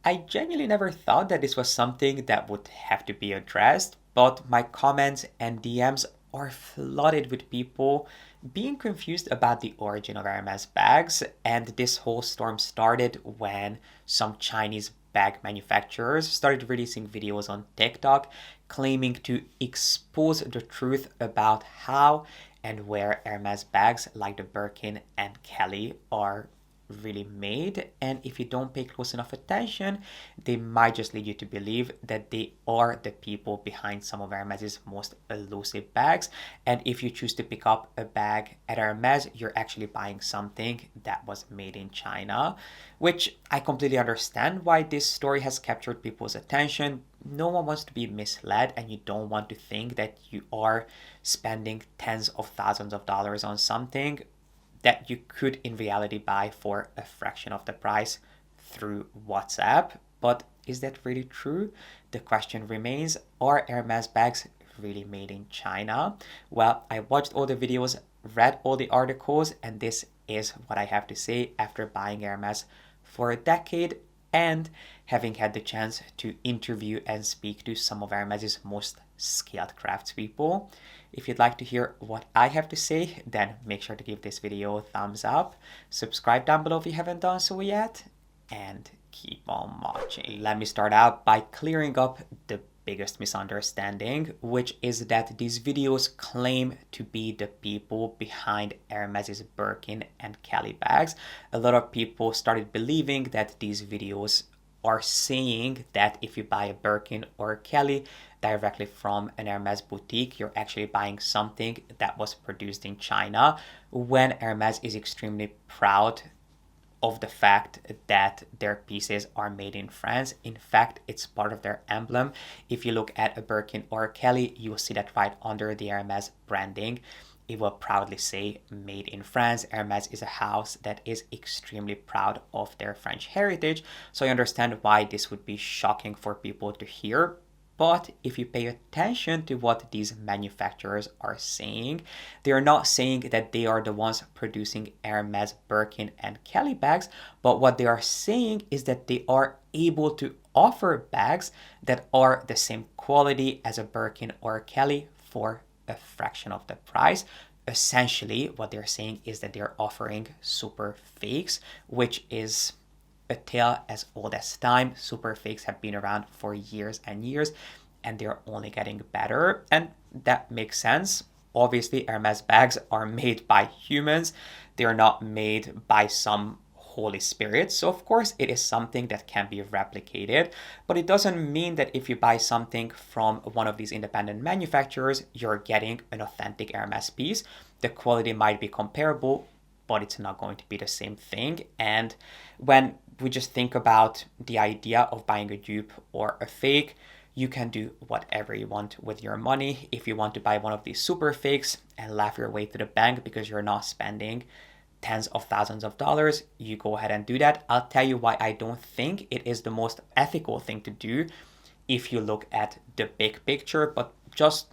I genuinely never thought that this was something that would have to be addressed, but my comments and DMs are flooded with people being confused about the origin of Hermes bags, and this whole storm started when some Chinese bag manufacturers started releasing videos on TikTok claiming to expose the truth about how and where Hermes bags like the Birkin and Kelly are really made. And if you don't pay close enough attention, they might just lead you to believe that they are the people behind some of Hermes's most elusive bags. And if you choose to pick up a bag at Hermes, you're actually buying something that was made in China, which I completely understand why this story has captured people's attention. No one wants to be misled, and you don't want to think that you are spending tens of thousands of dollars on something that you could in reality buy for a fraction of the price through WhatsApp. But is that really true? The question remains, are Hermes bags really made in China? Well, I watched all the videos, read all the articles, and this is what I have to say after buying Hermes for a decade and having had the chance to interview and speak to some of Hermes's most skilled craftspeople. If you'd like to hear what I have to say, then make sure to give this video a thumbs up, subscribe down below if you haven't done so yet, and keep on watching. Let me start out by clearing up the biggest misunderstanding, which is that these videos claim to be the people behind Hermes's Birkin and Kelly bags. A lot of people started believing that these videos are saying that if you buy a Birkin or a Kelly directly from an Hermes boutique, you're actually buying something that was produced in China, when Hermes is extremely proud of the fact that their pieces are made in France. In fact, it's part of their emblem. If you look at a Birkin or a Kelly, you will see that right under the Hermes branding, it will proudly say made in France. Hermes is a house that is extremely proud of their French heritage. So I understand why this would be shocking for people to hear. But if you pay attention to what these manufacturers are saying, they are not saying that they are the ones producing Hermes, Birkin, and Kelly bags, but what they are saying is that they are able to offer bags that are the same quality as a Birkin or a Kelly for a fraction of the price. Essentially, what they're saying is that they're offering super fakes, which is a tale as old as time. Super fakes have been around for years and years, and they're only getting better. And that makes sense. Obviously, Hermes bags are made by humans. They're not made by some Holy Spirit. So of course it is something that can be replicated, but it doesn't mean that if you buy something from one of these independent manufacturers, you're getting an authentic Hermes piece. The quality might be comparable, but it's not going to be the same thing. And when we just think about the idea of buying a dupe or a fake, you can do whatever you want with your money. If you want to buy one of these super fakes and laugh your way to the bank because you're not spending tens of thousands of dollars, you go ahead and do that. I'll tell you why I don't think it is the most ethical thing to do if you look at the big picture, but just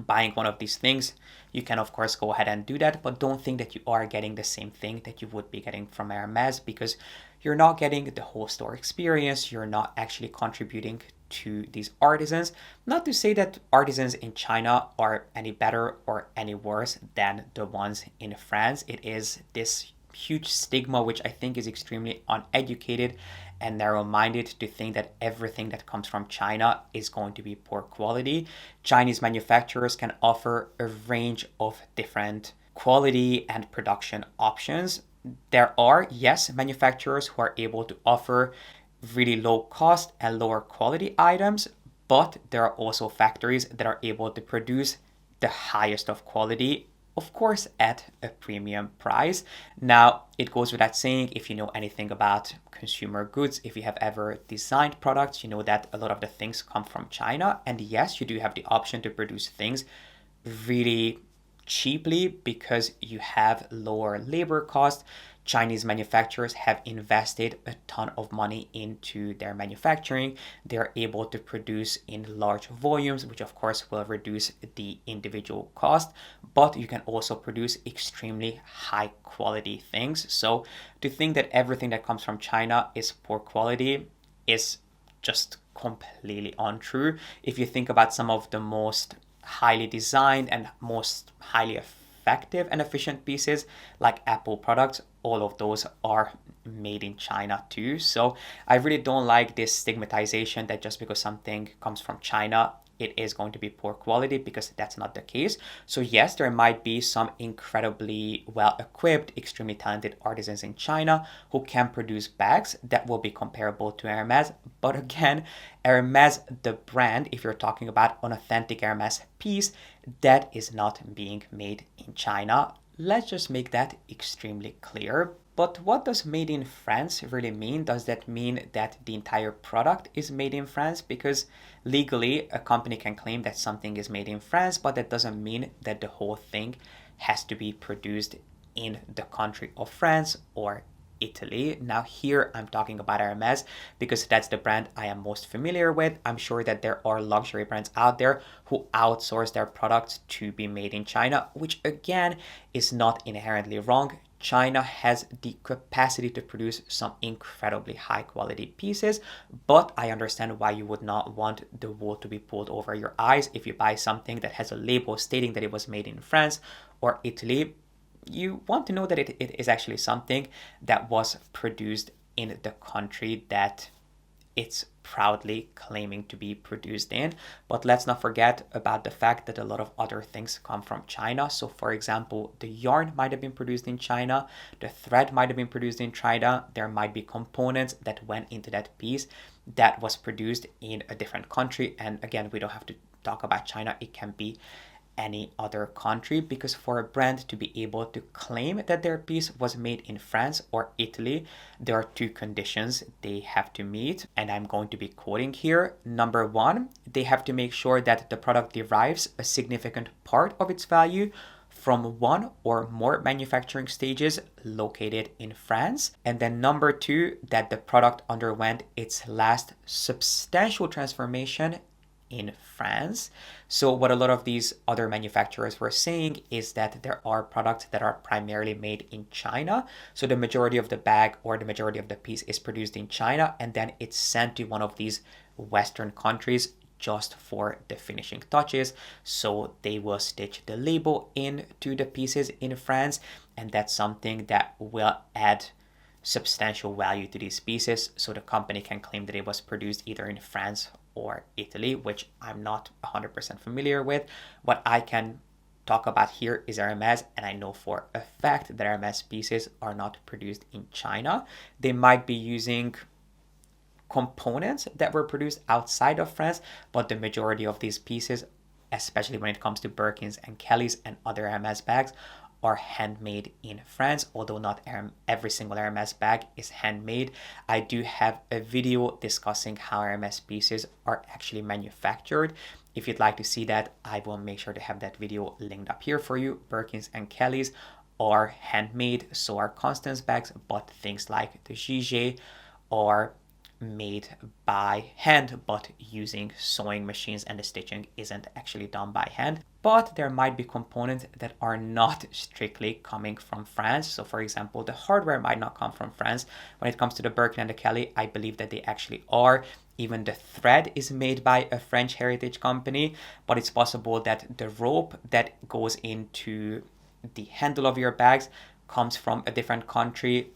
buying one of these things, you can of course go ahead and do that, but don't think that you are getting the same thing that you would be getting from Hermes, because you're not getting the whole store experience. You're not actually contributing to these artisans. Not to say that artisans in China are any better or any worse than the ones in France. It is this huge stigma, which I think is extremely uneducated and narrow-minded, to think that everything that comes from China is going to be poor quality. Chinese manufacturers can offer a range of different quality and production options. There are, yes, manufacturers who are able to offer really low cost and lower quality items, but there are also factories that are able to produce the highest of quality, of course, at a premium price. Now, it goes without saying, if you know anything about consumer goods, if you have ever designed products, you know that a lot of the things come from China. And yes, you do have the option to produce things really cheaply because you have lower labor costs. Chinese manufacturers have invested a ton of money into their manufacturing. They're able to produce in large volumes, which of course will reduce the individual cost, but you can also produce extremely high quality things. So to think that everything that comes from China is poor quality, is just completely untrue. If you think about some of the most highly designed and most highly effective and efficient pieces like Apple products, all of those are made in China too. So I really don't like this stigmatization that just because something comes from China, it is going to be poor quality, because that's not the case. So yes, there might be some incredibly well equipped, extremely talented artisans in China who can produce bags that will be comparable to Hermes. But again, Hermes, the brand, if you're talking about an authentic Hermes piece, that is not being made in China. Let's just make that extremely clear. But what does made in France really mean? Does that mean that the entire product is made in France? Because legally, a company can claim that something is made in France, but that doesn't mean that the whole thing has to be produced in the country of France or Italy. Now here I'm talking about Hermes because that's the brand I am most familiar with. I'm sure that there are luxury brands out there who outsource their products to be made in China, which again is not inherently wrong. China has the capacity to produce some incredibly high quality pieces, but I understand why you would not want the wool to be pulled over your eyes if you buy something that has a label stating that it was made in France or Italy. You want to know that it is actually something that was produced in the country that it's proudly claiming to be produced in. But let's not forget about the fact that a lot of other things come from China. So for example, the yarn might have been produced in China, the thread might have been produced in China, there might be components that went into that piece that was produced in a different country. And again, we don't have to talk about China, it can be any other country, because for a brand to be able to claim that their piece was made in France or Italy, there are two conditions they have to meet, and I'm going to be quoting here. Number one, they have to make sure that the product derives a significant part of its value from one or more manufacturing stages located in France. And then number two, that the product underwent its last substantial transformation in France. So what a lot of these other manufacturers were saying is that there are products that are primarily made in China. So the majority of the bag or the majority of the piece is produced in China, and then it's sent to one of these Western countries just for the finishing touches. So they will stitch the label into the pieces in France, and that's something that will add substantial value to these pieces, so the company can claim that it was produced either in France or Italy, which I'm not 100% familiar with. What I can talk about here is Hermes, and I know for a fact that Hermes pieces are not produced in China. They might be using components that were produced outside of France, but the majority of these pieces, especially when it comes to Birkins and Kellys and other Hermes bags, are handmade in France, although not every single Hermes bag is handmade. I do have a video discussing how Hermes pieces are actually manufactured. If you'd like to see that, I will make sure to have that video linked up here for you. Birkins and Kellys are handmade, so are Constance bags, but things like the G.P.S are made by hand, but using sewing machines, and the stitching isn't actually done by hand. But there might be components that are not strictly coming from France. So for example, the hardware might not come from France. When it comes to the Birkin and the Kelly, I believe that they actually are. Even the thread is made by a French heritage company, but it's possible that the rope that goes into the handle of your bags comes from a different country.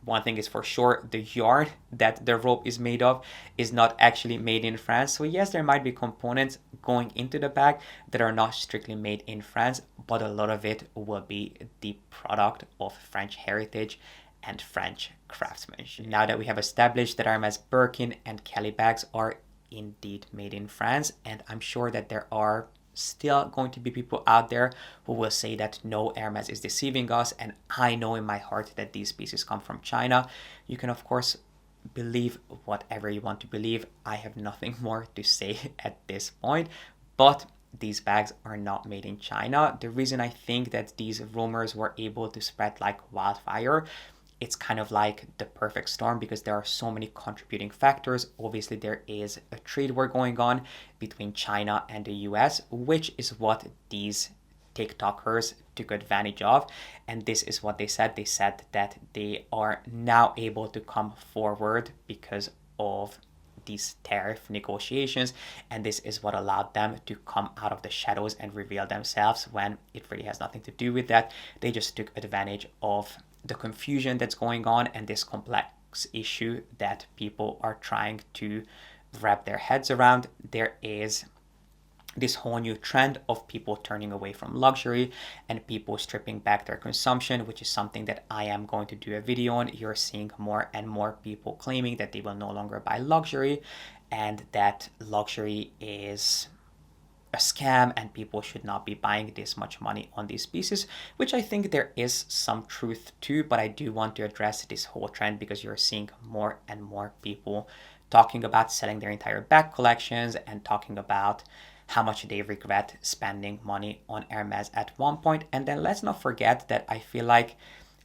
One thing is for sure, the yarn that the rope is made of is not actually made in France. So yes, there might be components going into the bag that are not strictly made in France, but a lot of it will be the product of French heritage and French craftsmanship. Now that we have established that Hermes Birkin and Kelly bags are indeed made in France, and I'm sure that there are still going to be people out there who will say that no, Hermes is deceiving us, and I know in my heart that these pieces come from China. You can of course believe whatever you want to believe. I have nothing more to say at this point, but these bags are not made in China. The reason I think that these rumors were able to spread like wildfire, it's kind of like the perfect storm, because there are so many contributing factors. Obviously, there is a trade war going on between China and the US, which is what these TikTokers took advantage of. And this is what they said. They said that they are now able to come forward because of these tariff negotiations, and this is what allowed them to come out of the shadows and reveal themselves when it really has nothing to do with that. They just took advantage of the confusion that's going on and this complex issue that people are trying to wrap their heads around. There is this whole new trend of people turning away from luxury and people stripping back their consumption, which is something that I am going to do a video on. You're seeing more and more people claiming that they will no longer buy luxury and that luxury is a scam and people should not be buying this much money on these pieces, which I think there is some truth to, but I do want to address this whole trend because you're seeing more and more people talking about selling their entire bag collections and talking about how much they regret spending money on Hermes at one point. And then let's not forget that I feel like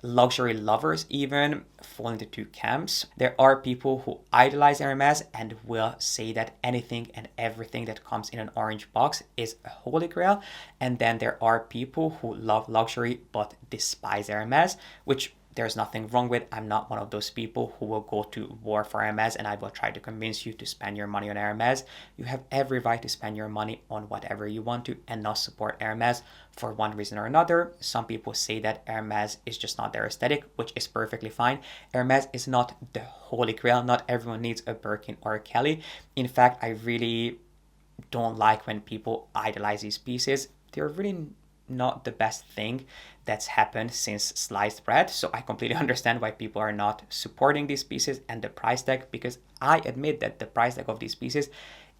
luxury lovers even fall into two camps. There are people who idolize Hermes and will say that anything and everything that comes in an orange box is a holy grail. And then there are people who love luxury but despise Hermes, which there's nothing wrong with. I'm not one of those people who will go to war for Hermes and I will try to convince you to spend your money on Hermes. You have every right to spend your money on whatever you want to and not support Hermes for one reason or another. Some people say that Hermes is just not their aesthetic, which is perfectly fine. Hermes is not the holy grail. Not everyone needs a Birkin or a Kelly. In fact, I really don't like when people idolize these pieces. They're really not the best thing that's happened since sliced bread. So I completely understand why people are not supporting these pieces and the price tag, because I admit that the price tag of these pieces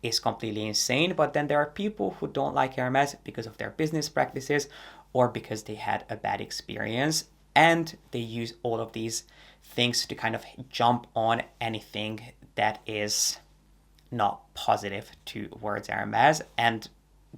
is completely insane. But then there are people who don't like Hermes because of their business practices or because they had a bad experience, and they use all of these things to kind of jump on anything that is not positive towards Hermes. And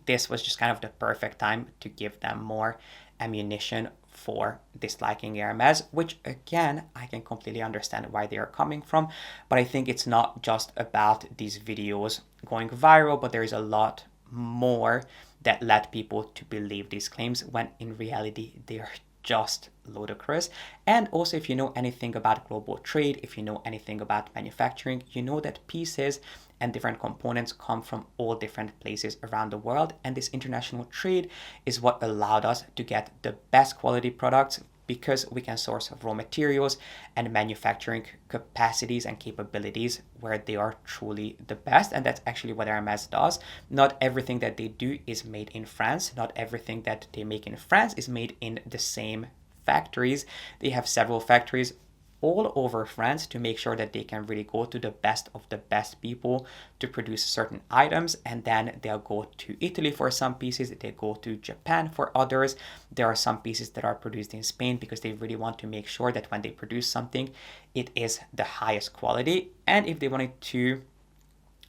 this was just kind of the perfect time to give them more ammunition for disliking Hermes, which again, I can completely understand why they are coming from. But I think it's not just about these videos going viral, but there is a lot more that led people to believe these claims when in reality they are just ludicrous. And also, if you know anything about global trade, if you know anything about manufacturing, you know that pieces and different components come from all different places around the world. And this international trade is what allowed us to get the best quality products, because we can source raw materials and manufacturing capacities and capabilities where they are truly the best. And that's actually what Hermes does. Not everything that they do is made in France. Not everything that they make in France is made in the same factories. They have several factories all over France to make sure that they can really go to the best of the best people to produce certain items. And then they'll go to Italy for some pieces, they go to Japan for others. There are some pieces that are produced in Spain because they really want to make sure that when they produce something, it is the highest quality. And if they wanted to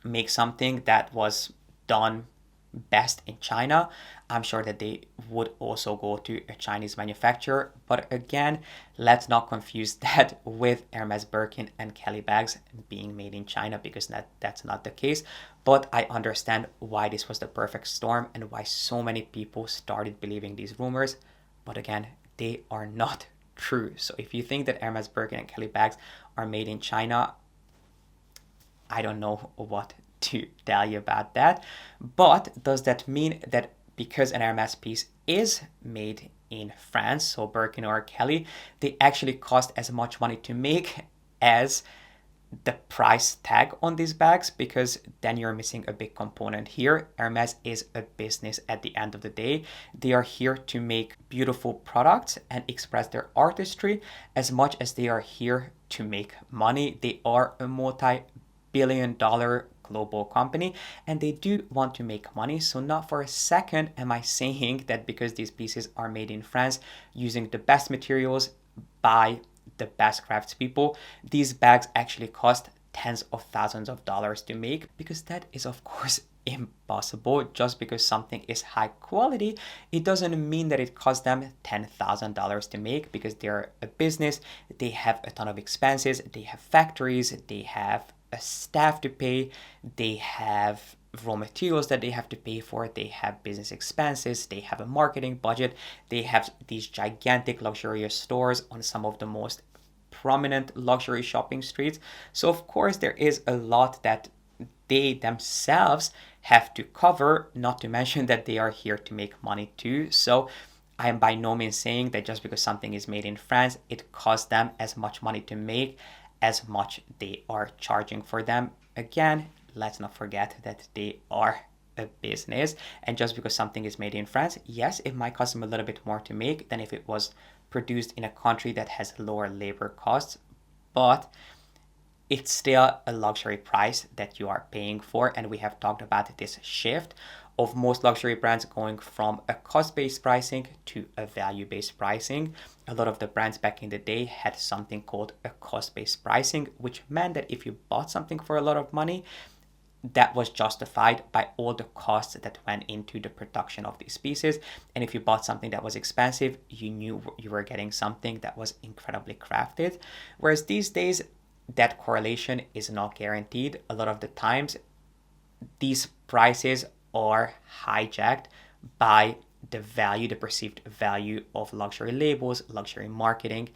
make something that was done best in China, I'm sure that they would also go to a Chinese manufacturer. But again, let's not confuse that with Hermes Birkin and Kelly bags being made in China, because that's not the case. But I understand why this was the perfect storm and why so many people started believing these rumors. But again, they are not true. So if you think that Hermes Birkin and Kelly bags are made in China, I don't know what to tell you about that. But does that mean that because an Hermes piece is made in France, so Birkin or Kelly, they actually cost as much money to make as the price tag on these bags? Because then you're missing a big component here. Hermes is a business at the end of the day. They are here to make beautiful products and express their artistry as much as they are here to make money. They are a multi-billion-dollar global company and they do want to make money. So not for a second am I saying that because these pieces are made in France using the best materials by the best craftspeople, these bags actually cost tens of thousands of dollars to make, because that is of course impossible. Just because something is high quality, it doesn't mean that it costs them $10,000 to make, because they're a business, they have a ton of expenses, they have factories, they have a staff to pay, they have raw materials that they have to pay for, they have business expenses, they have a marketing budget, they have these gigantic luxurious stores on some of the most prominent luxury shopping streets. So of course there is a lot that they themselves have to cover, not to mention that they are here to make money too. So I am by no means saying that just because something is made in France, it costs them as much money to make as much they are charging for them. Again, let's not forget that they are a business, and just because something is made in France, yes, it might cost them a little bit more to make than if it was produced in a country that has lower labor costs, but it's still a luxury price that you are paying for. And we have talked about this shift of most luxury brands going from a cost-based pricing to a value-based pricing. A lot of the brands back in the day had something called a cost-based pricing, which meant that if you bought something for a lot of money, that was justified by all the costs that went into the production of these pieces. And if you bought something that was expensive, you knew you were getting something that was incredibly crafted. Whereas these days, that correlation is not guaranteed. A lot of the times, these prices are hijacked by the value, the perceived value of luxury labels, luxury marketing,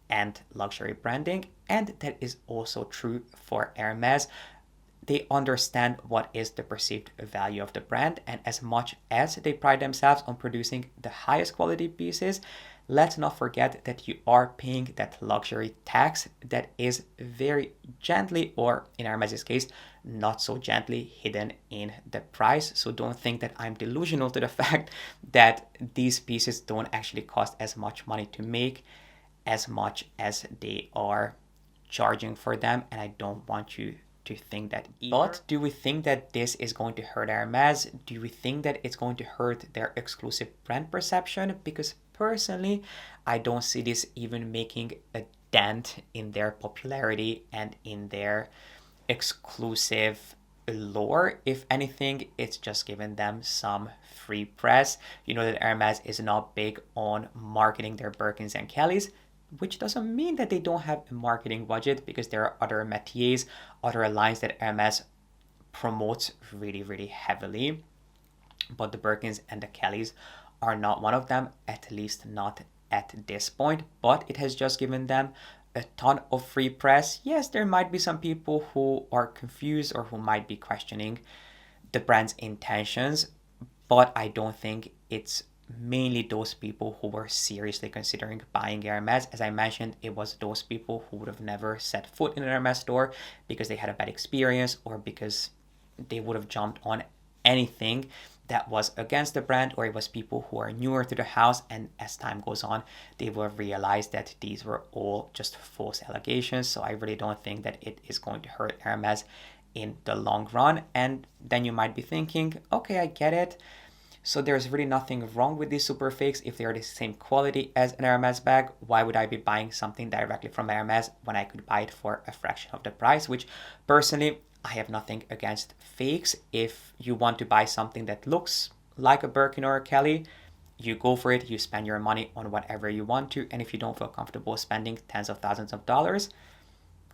and luxury branding. And that is also true for Hermes. They understand what is the perceived value of the brand, and as much as they pride themselves on producing the highest quality pieces, let's not forget that you are paying that luxury tax that is very gently, or in Hermes' case, not so gently, hidden in the price. So don't think that I'm delusional to the fact that these pieces don't actually cost as much money to make as much as they are charging for them, and I don't want you to think that either. But do we think that this is going to hurt Hermes? Do we think that it's going to hurt their exclusive brand perception? Because personally, I don't see this even making a dent in their popularity and in their exclusive lore. If anything, it's just giving them some free press. You know that Hermes is not big on marketing their Birkins and Kellys, which doesn't mean that they don't have a marketing budget, because there are other métiers, other lines that Hermes promotes really, really heavily. But the Birkins and the Kellys are not one of them, at least not at this point. But it has just given them a ton of free press. Yes, there might be some people who are confused or who might be questioning the brand's intentions, but I don't think it's mainly those people who were seriously considering buying Hermes. As I mentioned, it was those people who would have never set foot in an Hermes store because they had a bad experience, or because they would have jumped on anything that was against the brand, or it was people who are newer to the house, and as time goes on, they will realize that these were all just false allegations. So I really don't think that it is going to hurt Hermes in the long run. And then you might be thinking, okay, I get it. So there's really nothing wrong with these super fakes. If they are the same quality as an Hermes bag, why would I be buying something directly from Hermes when I could buy it for a fraction of the price? Which personally, I have nothing against fakes. If you want to buy something that looks like a Birkin or a Kelly, you go for it. You spend your money on whatever you want to. And if you don't feel comfortable spending tens of thousands of dollars,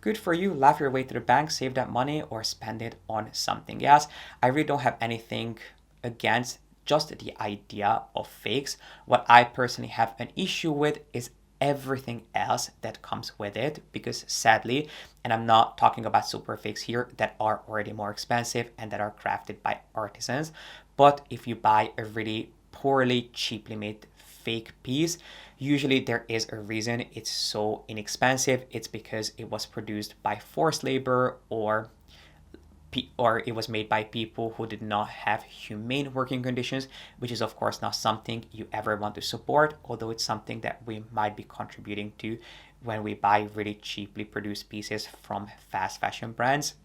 good for you. Laugh your way to the bank, save that money, or spend it on something else. I really don't have anything against just the idea of fakes. What I personally have an issue with is everything else that comes with it, because sadly, and I'm not talking about super fakes here that are already more expensive and that are crafted by artisans, but if you buy a really poorly, cheaply made fake piece, usually there is a reason it's so inexpensive. It's because it was produced by forced labor, or it was made by people who did not have humane working conditions, which is of course not something you ever want to support, although it's something that we might be contributing to when we buy really cheaply produced pieces from fast fashion brands.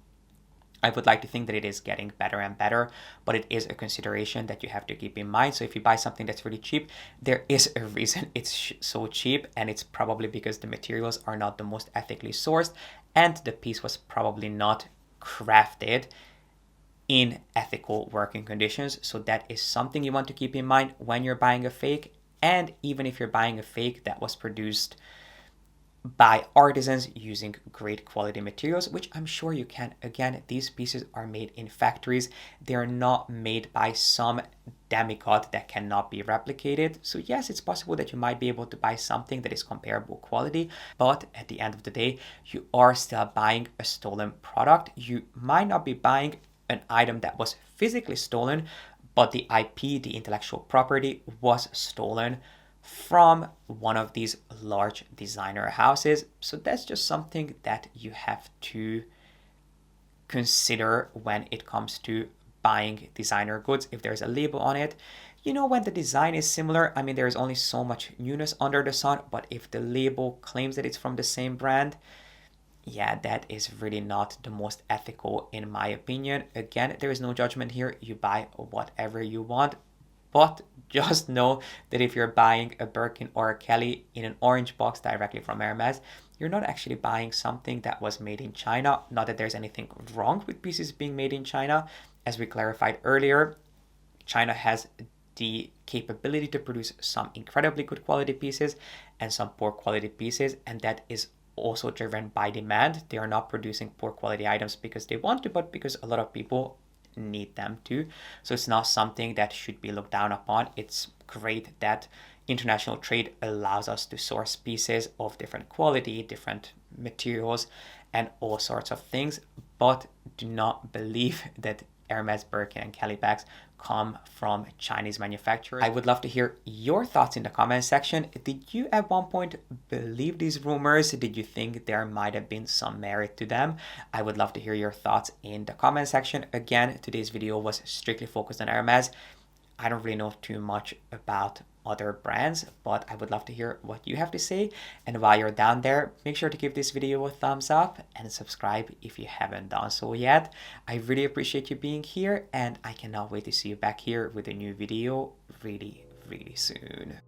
I would like to think that it is getting better and better, but it is a consideration that you have to keep in mind. So if you buy something that's really cheap, there is a reason it's so cheap, and it's probably because the materials are not the most ethically sourced, and the piece was probably not crafted in ethical working conditions. So that is something you want to keep in mind when you're buying a fake. And even if you're buying a fake that was produced by artisans using great quality materials, which I'm sure you can. Again, these pieces are made in factories. They're not made by some demigod that cannot be replicated. So yes, it's possible that you might be able to buy something that is comparable quality, but at the end of the day, you are still buying a stolen product. You might not be buying an item that was physically stolen, but the IP, the intellectual property, was stolen from one of these large designer houses. So that's just something that you have to consider when it comes to buying designer goods. If there's a label on it, you know, when the design is similar, I mean, there's only so much newness under the sun, but if the label claims that it's from the same brand, yeah, that is really not the most ethical in my opinion. Again, there is no judgment here. You buy whatever you want, but just know that if you're buying a Birkin or a Kelly in an orange box directly from Hermes, you're not actually buying something that was made in China. Not that there's anything wrong with pieces being made in China. As we clarified earlier, China has the capability to produce some incredibly good quality pieces and some poor quality pieces, and that is also driven by demand. They are not producing poor quality items because they want to, but because a lot of people need them to. So it's not something that should be looked down upon. It's great that international trade allows us to source pieces of different quality, different materials, and all sorts of things, but do not believe that Hermes, Birkin, and Kelly bags come from Chinese manufacturers. I would love to hear your thoughts in the comment section. Did you at one point believe these rumors? Did you think there might have been some merit to them? I would love to hear your thoughts in the comment section. Again, today's video was strictly focused on Hermes. I don't really know too much about other brands, but I would love to hear what you have to say. And while you're down there, make sure to give this video a thumbs up and subscribe if you haven't done so yet. I really appreciate you being here, and I cannot wait to see you back here with a new video really, really soon.